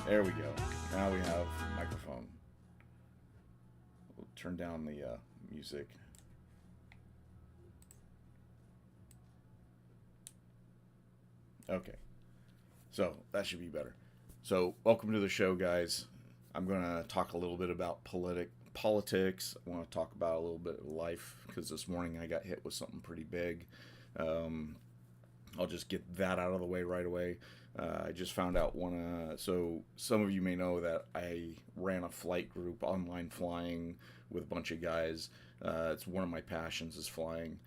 There we go. Now we have microphone. We'll turn down the music. Okay. So that should be better. So welcome to the show, guys. I'm going to talk a little bit about politics. I want to talk about a little bit of life because this morning I got hit with something pretty big. Um, I'll just get that out of the way right away. I just found out so some of you may know that I ran a flight group, online flying, with a bunch of guys. It's one of my passions is flying.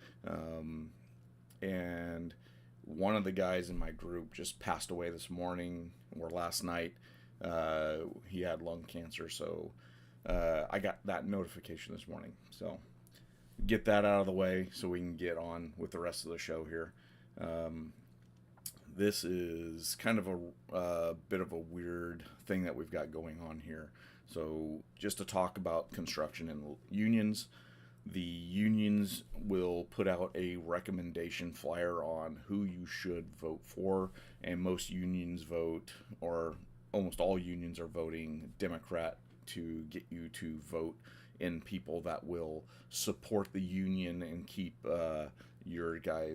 And one of the guys in my group just passed away this morning or last night. He had lung cancer, so I got that notification this morning. So get that out of the way so we can get on with the rest of the show here. This is kind of a bit of a weird thing that we've got going on here. So just to talk about construction and unions, the unions will put out a recommendation flyer on who you should vote for, and most unions vote, or almost all unions are voting Democrat to get you to vote in people that will support the union and keep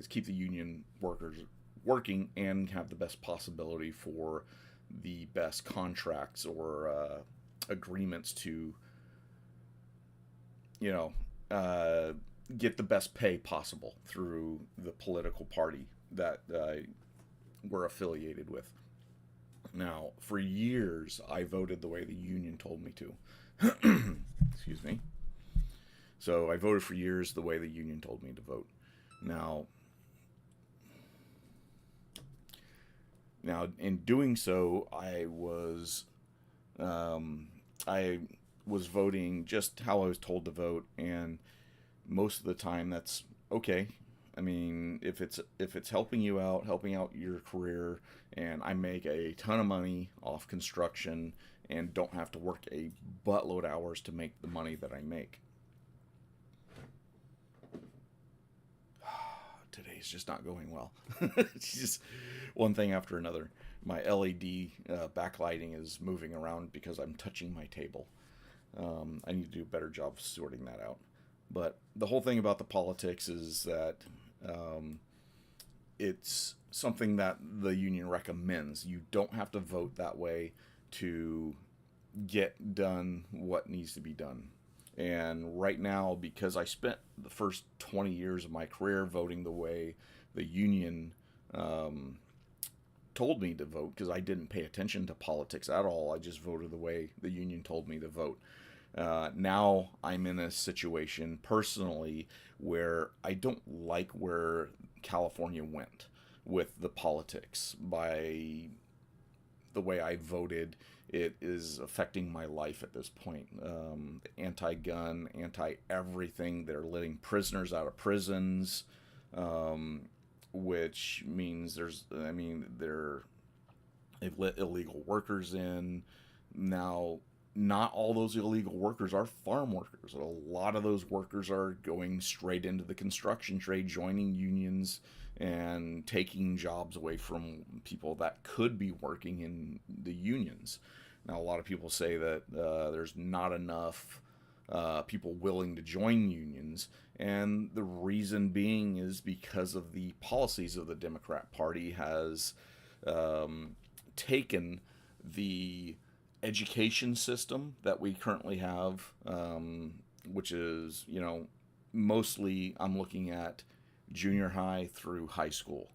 keep the union workers working and have the best possibility for the best contracts or agreements to, get the best pay possible through the political party that we're affiliated with. Now, for years, I voted the way the union told me to. Excuse me. So I voted for years the way the union told me to vote. Now, in doing so, I was voting just how I was told to vote, and most of the time that's okay. I mean, if it's helping out your career, and I make a ton of money off construction and don't have to work a buttload of hours to make the money that I make. Today's just not going well. It's just one thing after another. My LED backlighting is moving around because I'm touching my table. I need to do a better job of sorting that out. But the whole thing about the politics is that it's something that the union recommends. You don't have to vote that way to get done what needs to be done. And right now, because I spent the first 20 years of my career voting the way the union told me to vote, because I didn't pay attention to politics at all, I just voted the way the union told me to vote. Now I'm in a situation personally where I don't like where California went with the politics. By the way I voted, it is affecting my life at this point. Anti-gun, anti-everything. They're letting prisoners out of prisons, which means they've let illegal workers in. Now, not all those illegal workers are farm workers. A lot of those workers are going straight into the construction trade, joining unions and taking jobs away from people that could be working in the unions. Now, a lot of people say that there's not enough people willing to join unions, and the reason being is because of the policies of the Democrat Party has taken the education system that we currently have, which is, mostly I'm looking at junior high through high school.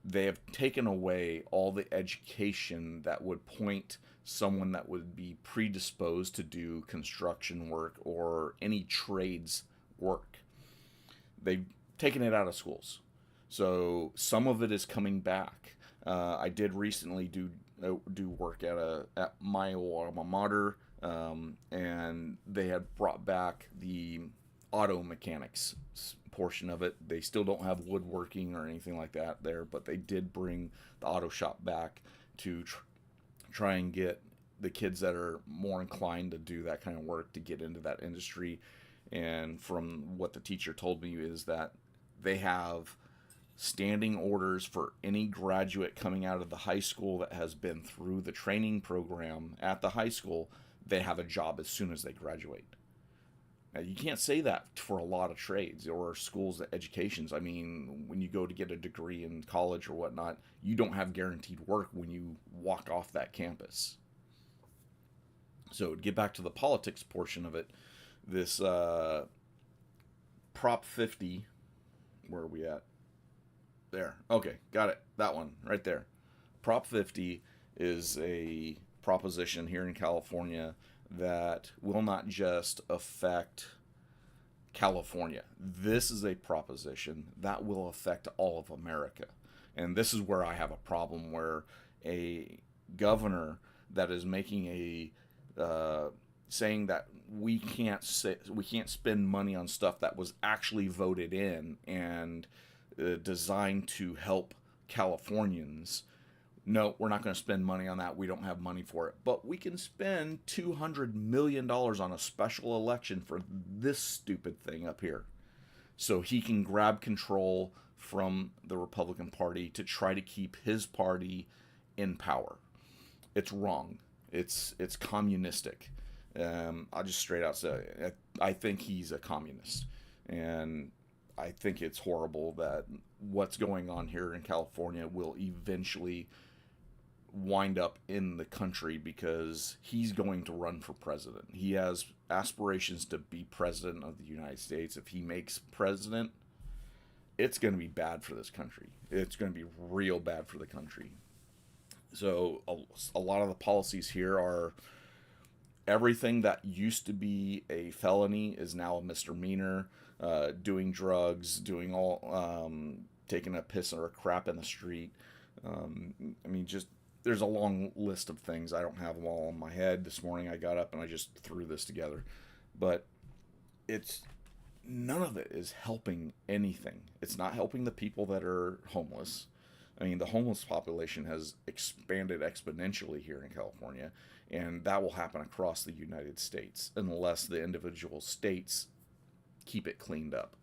They have taken away all the education that would point someone that would be predisposed to do construction work or any trades work. They've taken it out of schools. So some of it is coming back. I did recently do work at my alma mater, and they had brought back the auto mechanics portion of it. They still don't have woodworking or anything like that there, but they did bring the auto shop back to try and get the kids that are more inclined to do that kind of work to get into that industry. And from what the teacher told me is that they have standing orders for any graduate coming out of the high school that has been through the training program at the high school. They have a job as soon as they graduate. Now, you can't say that for a lot of trades or schools, educations. I mean, when you go to get a degree in college or whatnot, you don't have guaranteed work when you walk off that campus. So to get back to the politics portion of it, this Prop 50, where are we at? There. Okay, got it. That one right there. Prop 50 is a proposition here in California that will not just affect California. This is a proposition that will affect all of America. And this is where I have a problem, where a governor that is making a saying that we can't spend money on stuff that was actually voted in and designed to help Californians. No, we're not going to spend money on that. We don't have money for it. But we can spend $200 million on a special election for this stupid thing up here. So he can grab control from the Republican Party to try to keep his party in power. It's wrong. It's communistic. I'll just straight out say I think he's a communist. And I think it's horrible that what's going on here in California will eventually wind up in the country, because he's going to run for president. He has aspirations to be president of the United States. If he makes president, it's going to be bad for this country. It's going to be real bad for the country. So a lot of the policies here are everything that used to be a felony is now a misdemeanor. Doing drugs, doing all, taking a piss or a crap in the street. I mean, just there's a long list of things. I don't have them all in my head. This morning I got up and I just threw this together. But none of it is helping anything. It's not helping the people that are homeless. I mean, the homeless population has expanded exponentially here in California, and that will happen across the United States unless the individual states keep it cleaned up.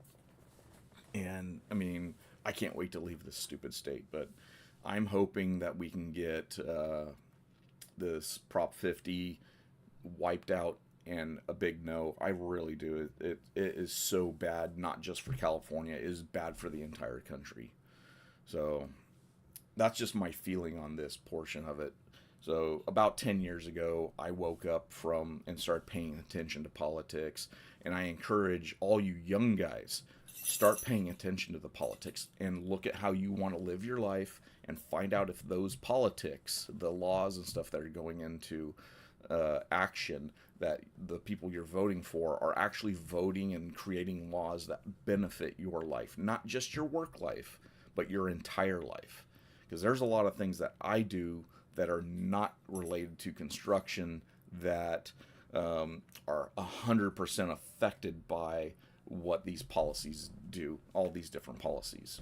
And, I mean, I can't wait to leave this stupid state, but I'm hoping that we can get this Prop 50 wiped out and a big no. I really do. It is so bad, not just for California. It is bad for the entire country. So that's just my feeling on this portion of it. So about 10 years ago, I woke up and started paying attention to politics. And I encourage all you young guys, start paying attention to the politics and look at how you want to live your life and find out if those politics, the laws and stuff that are going into action, that the people you're voting for are actually voting and creating laws that benefit your life, not just your work life, but your entire life. Because there's a lot of things that I do that are not related to construction that are 100% affected by what these policies do, all these different policies.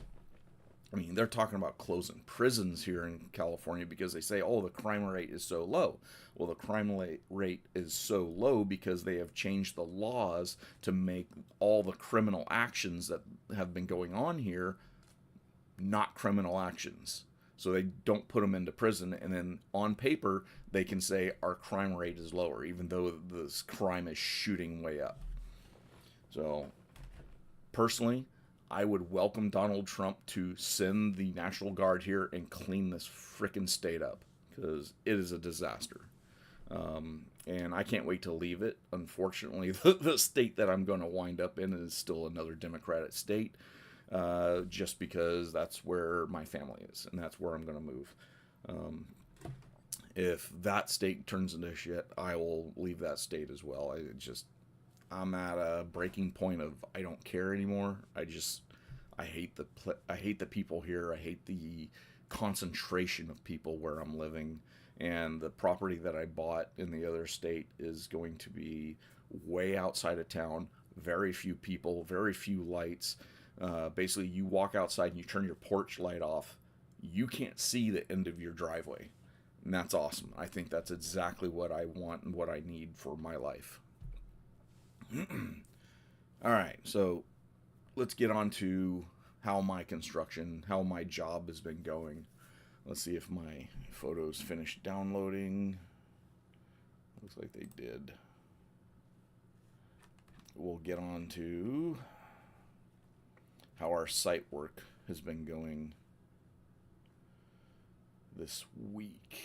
I mean, they're talking about closing prisons here in California because they say, oh, the crime rate is so low. Well, the crime rate is so low because they have changed the laws to make all the criminal actions that have been going on here not criminal actions. So they don't put them into prison, and then on paper, they can say our crime rate is lower, even though this crime is shooting way up. So, personally, I would welcome Donald Trump to send the National Guard here and clean this frickin' state up, because it is a disaster. And I can't wait to leave it. Unfortunately, the state that I'm going to wind up in is still another Democratic state. Just because that's where my family is, and that's where I'm going to move. If that state turns into shit, I will leave that state as well. I'm at a breaking point of I don't care anymore. I hate the people here. I hate the concentration of people where I'm living, and the property that I bought in the other state is going to be way outside of town. Very few people, very few lights. Basically, you walk outside and you turn your porch light off, you can't see the end of your driveway. And that's awesome. I think that's exactly what I want and what I need for my life. All right, so let's get on to how my construction, how my job has been going. Let's see if my photos finished downloading. Looks like they did. We'll get on to how our site work has been going this week.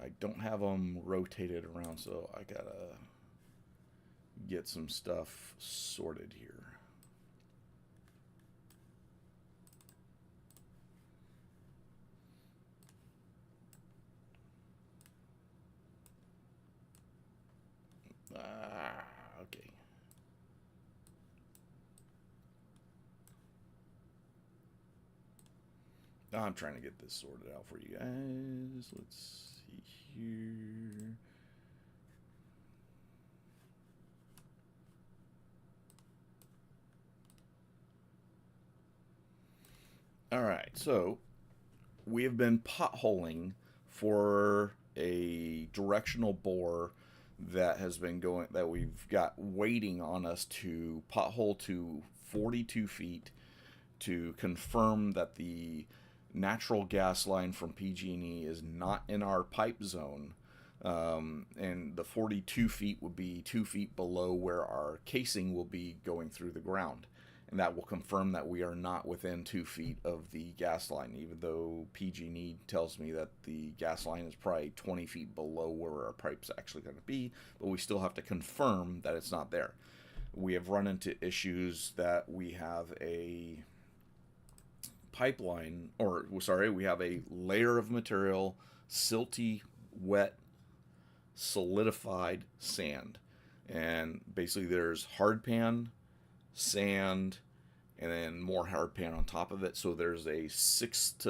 I don't have them rotated around, so I gotta get some stuff sorted here. Okay. I'm trying to get this sorted out for you guys. Let's see here. All right, so we have been potholing for a directional bore that has been going, that we've got waiting on us to pothole to 42 feet to confirm that the natural gas line from PG&E is not in our pipe zone. And the 42 feet would be 2 feet below where our casing will be going through the ground. And that will confirm that we are not within 2 feet of the gas line, even though PG&E tells me that the gas line is probably 20 feet below where our pipe's actually going to be, but we still have to confirm that it's not there. We have run into issues that we have a pipeline, or sorry, we have a layer of material, silty, wet, solidified sand. And basically there's hard pan, sand, and then more hard pan on top of it. So there's a 5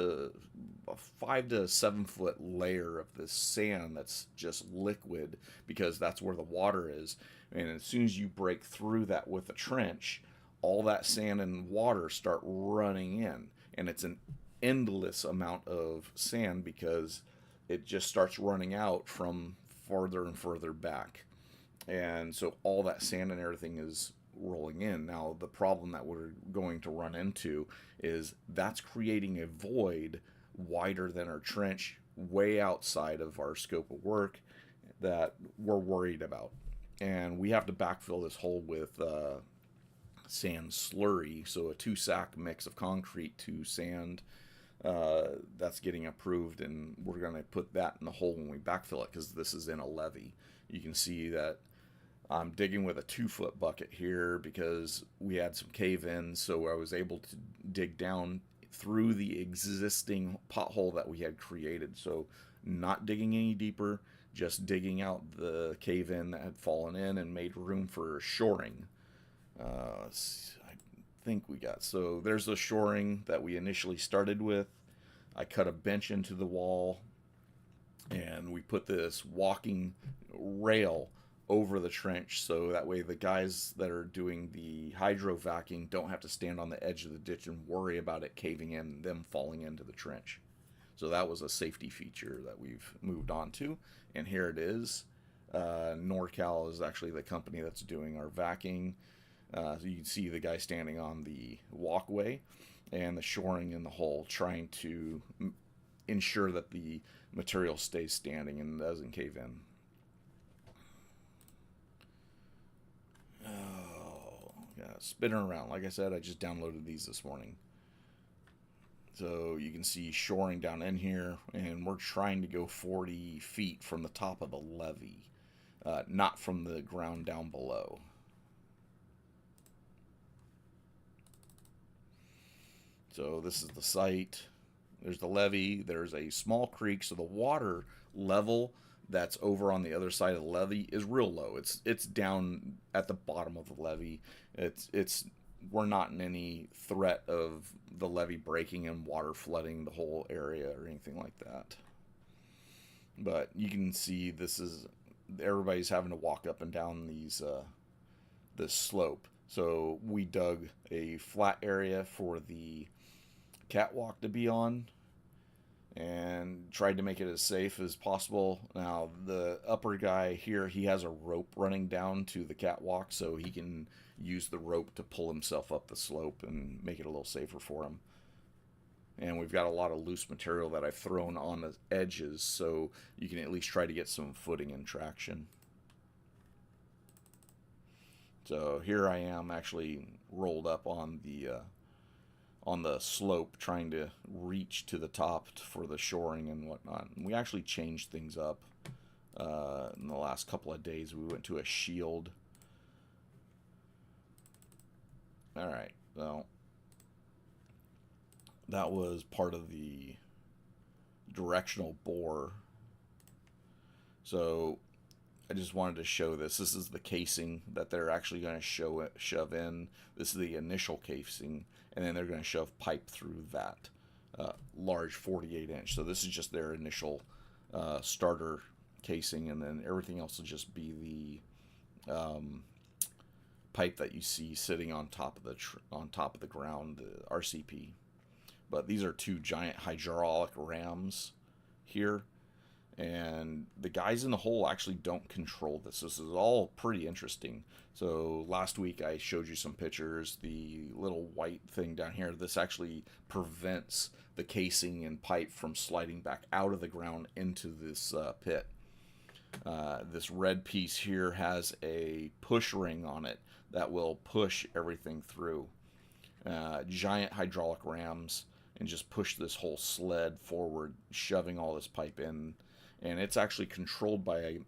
to 7 foot layer of this sand that's just liquid, because that's where the water is. And as soon as you break through that with a trench, all that sand and water start running in, and it's an endless amount of sand because it just starts running out from farther and further back. And so all that sand and everything is rolling in. Now, the problem that we're going to run into is that's creating a void wider than our trench, way outside of our scope of work, that we're worried about. And we have to backfill this hole with sand slurry, so a 2-sack mix of concrete to sand. That's getting approved, and we're going to put that in the hole when we backfill it, because this is in a levee. You can see that I'm digging with a 2-foot bucket here because we had some cave-ins, so I was able to dig down through the existing pothole that we had created. So not digging any deeper, just digging out the cave-in that had fallen in and made room for shoring. I think we got, so there's the shoring that we initially started with. I cut a bench into the wall, and we put this walking rail over the trench, so that way the guys that are doing the hydrovacing don't have to stand on the edge of the ditch and worry about it caving in and them falling into the trench. So that was a safety feature that we've moved on to, and here it is. NorCal is actually the company that's doing our vacuuming. So you can see the guy standing on the walkway and the shoring in the hole, trying to ensure that the material stays standing and doesn't cave in. Oh, yeah, spinning around. Like I said, I just downloaded these this morning. So you can see shoring down in here, and we're trying to go 40 feet from the top of the levee, not from the ground down below. So this is the site. There's the levee. There's a small creek, so the water level that's over on the other side of the levee is real low. It's down at the bottom of the levee. We're not in any threat of the levee breaking and water flooding the whole area or anything like that. But you can see everybody's having to walk up and down this slope. So we dug a flat area for the catwalk to be on, and tried to make it as safe as possible. Now, the upper guy here, he has a rope running down to the catwalk, so he can use the rope to pull himself up the slope and make it a little safer for him. And we've got a lot of loose material that I've thrown on the edges, so you can at least try to get some footing and traction. So here I am actually rolled up on the slope, trying to reach to the top for the shoring and whatnot. And we actually changed things up in the last couple of days. We went to a shield. All right, well, that was part of the directional bore. So I just wanted to show this. This is the casing that they're actually going to shove in. This is the initial casing, and then they're going to shove pipe through that large 48 inch. So this is just their initial starter casing, and then everything else will just be the pipe that you see sitting on top of the ground, the RCP. But these are two giant hydraulic rams here. And the guys in the hole actually don't control this. This is all pretty interesting. So last week I showed you some pictures. The little white thing down here, this actually prevents the casing and pipe from sliding back out of the ground into this pit. This red piece here has a push ring on it that will push everything through. Giant hydraulic rams, and just push this whole sled forward, shoving all this pipe in. And it's actually controlled by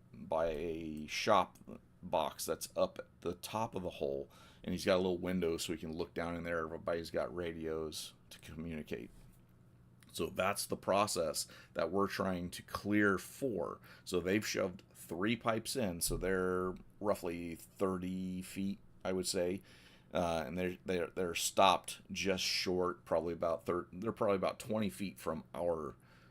a shop box that's up at the top of the hole, and he's got a little window so he can look down in there. Everybody's got radios to communicate. So that's the process that we're trying to clear for. So they've shoved 3 pipes in, so they're roughly 30 feet, I would say, and they're stopped just short, probably about they're probably about 20 feet from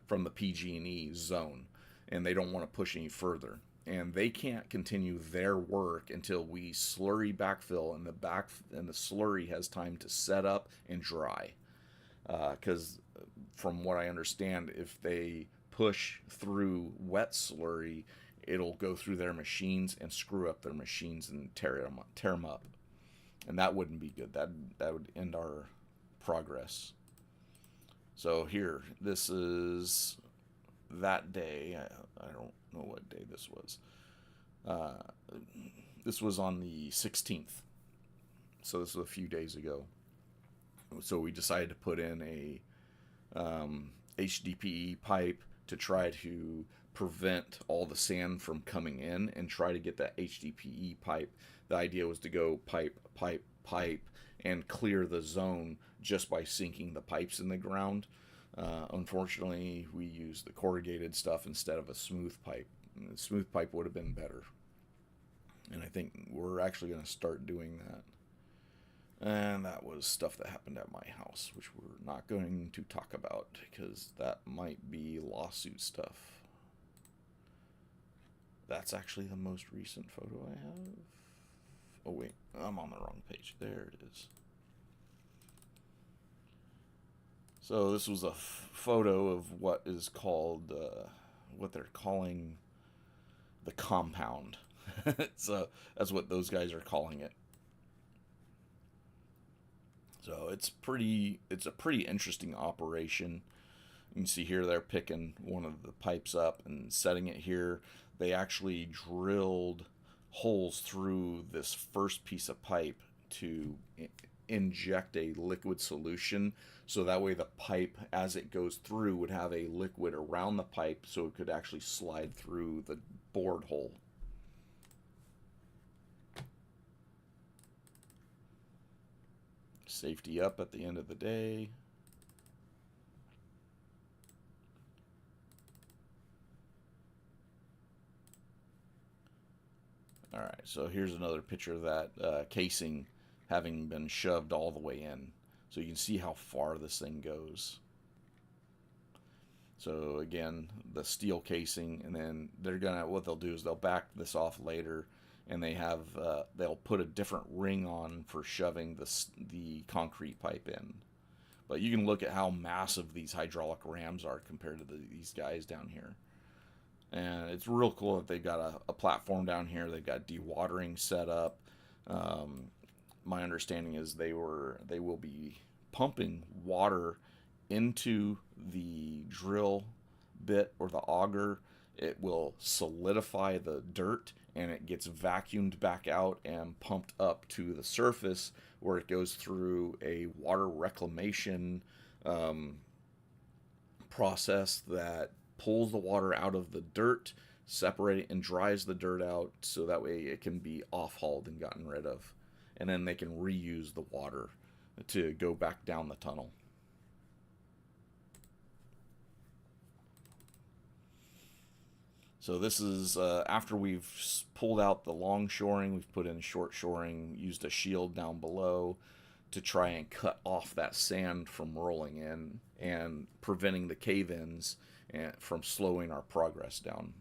the PG&E zone. And they don't want to push any further. And they can't continue their work until we slurry backfill, and the slurry has time to set up and dry. Because from what I understand, if they push through wet slurry, it'll go through their machines and screw up their machines and tear them up. And that wouldn't be good. That would end our progress. So here, this is that day. I don't know what day this was. This was on the 16th. So this was a few days ago. So we decided to put in a HDPE pipe to try to prevent all the sand from coming in and try to get that HDPE pipe. The idea was to go pipe, pipe, pipe, and clear the zone just by sinking the pipes in the ground. Unfortunately, we used the corrugated stuff instead of a smooth pipe. And the smooth pipe would have been better. And I think we're actually going to start doing that. And that was stuff that happened at my house, which we're not going to talk about because that might be lawsuit stuff. That's actually the most recent photo I have. Oh wait, I'm on the wrong page. There it is. So this was a photo of what is called, what they're calling the compound. So that's what those guys are calling it. So it's a pretty interesting operation. You can see here they're picking one of the pipes up and setting it here. They actually drilled holes through this first piece of pipe to inject a liquid solution, so that way the pipe, as it goes through, would have a liquid around the pipe so it could actually slide through the bored hole. Safety up at the end of the day. Alright, so here's another picture of that casing having been shoved all the way in. So you can see how far this thing goes. So again, the steel casing, and then what they'll do is they'll back this off later, and they'll put a different ring on for shoving the concrete pipe in. But you can look at how massive these hydraulic rams are compared to these guys down here. And it's real cool that they've got a platform down here. They've got dewatering set up. Um, my understanding is they will be pumping water into the drill bit or the auger. It will solidify the dirt and it gets vacuumed back out and pumped up to the surface where it goes through a water reclamation um, process that pulls the water out of the dirt, separate it, and dries the dirt out so that way it can be off-hauled and gotten rid of. And then they can reuse the water to go back down the tunnel. So this is after we've pulled out the long shoring, we've put in short shoring, used a shield down below to try and cut off that sand from rolling in and preventing the cave-ins and from slowing our progress down.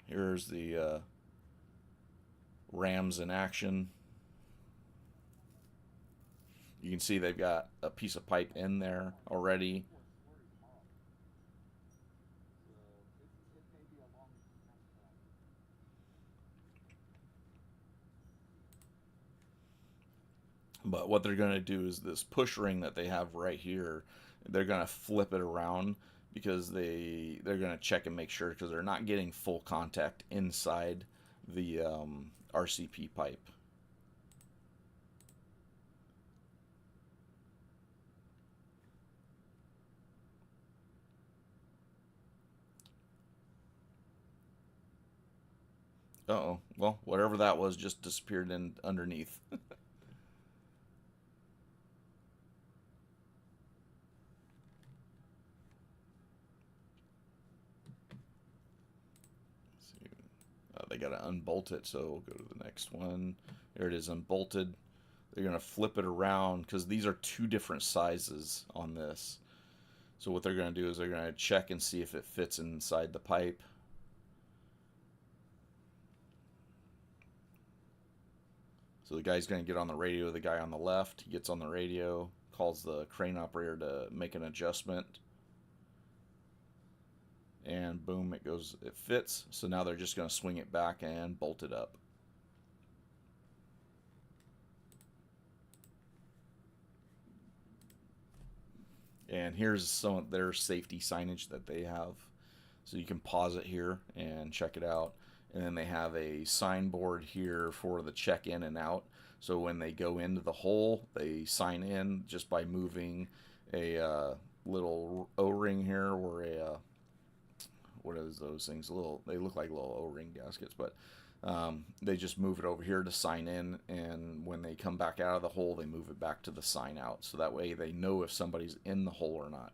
Here's the rams in action. You can see they've got a piece of pipe in there already. But what they're going to do is this push ring that they have right here, they're going to flip it around because they're going to check and make sure because they're not getting full contact inside the RCP pipe. Uh-oh. Well, whatever that was just disappeared in underneath. They got to unbolt it, so we'll go to the next one. There it is, unbolted. They're going to flip it around because these are two different sizes on this. So what they're going to do is they're going to check and see if it fits inside the pipe. So the guy's going to get on the radio, the guy on the left, he gets on the radio, calls the crane operator to make an adjustment. And boom, it goes, it fits. So now they're just going to swing it back and bolt it up. And here's some of their safety signage that they have. So you can pause it here and check it out. And then they have a signboard here for the check in and out. So when they go into the hole, they sign in just by moving a little O-ring here or a what is those things? They look like little O-ring gaskets, but they just move it over here to sign in, and when they come back out of the hole, they move it back to the sign out. So that way they know if somebody's in the hole or not.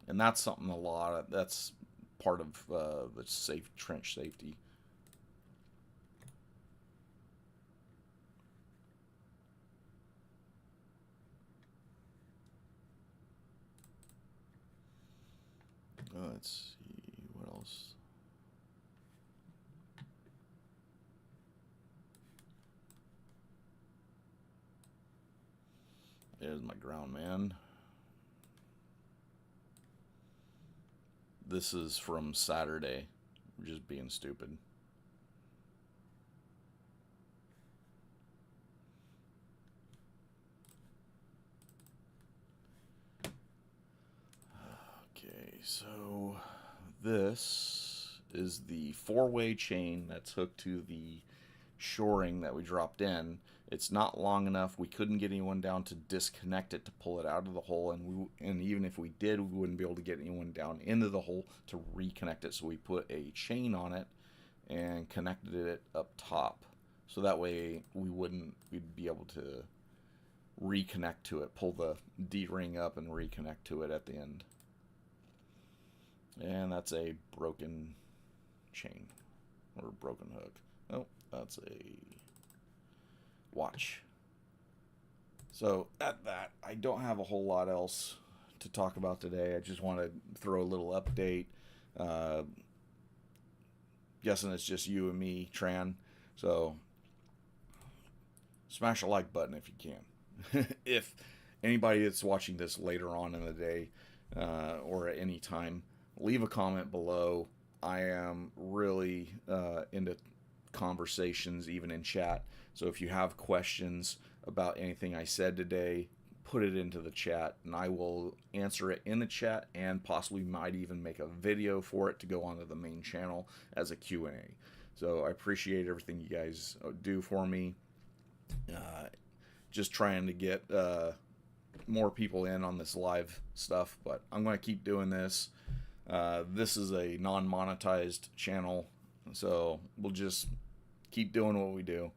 And that's something that's part of the trench safety. Let's see what else. There's my ground man. This is from Saturday. I'm just being stupid. Okay, so this is the four-way chain that's hooked to the shoring that we dropped in. It's not long enough. We couldn't get anyone down to disconnect it to pull it out of the hole, and even if we did, we wouldn't be able to get anyone down into the hole to reconnect it. So we put a chain on it and connected it up top. So that way we'd be able to reconnect to it, pull the D-ring up and reconnect to it at the end. And that's a broken chain or broken hook. Oh, that's a watch. So at that, I don't have a whole lot else to talk about today. I just want to throw a little update. guessing it's just you and me, Tran. So smash a like button if you can. If anybody that's watching this later on in the day or at any time, leave a comment below. I am really into conversations, even in chat. So if you have questions about anything I said today, put it into the chat and I will answer it in the chat, and possibly might even make a video for it to go onto the main channel as a Q&A. So I appreciate everything you guys do for me. Just trying to get more people in on this live stuff, but I'm going to keep doing this. This is a non-monetized channel, so we'll just keep doing what we do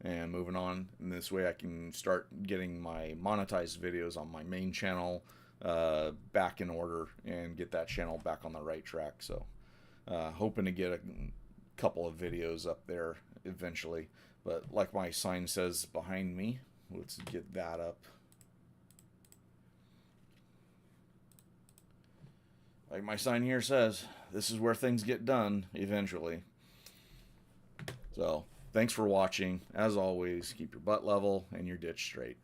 and moving on. And this way I can start getting my monetized videos on my main channel back in order and get that channel back on the right track. So hoping to get a couple of videos up there eventually. But like my sign says behind me, let's get that up. Like my sign here says, this is where things get done eventually. So thanks for watching. As always, keep your butt level and your ditch straight.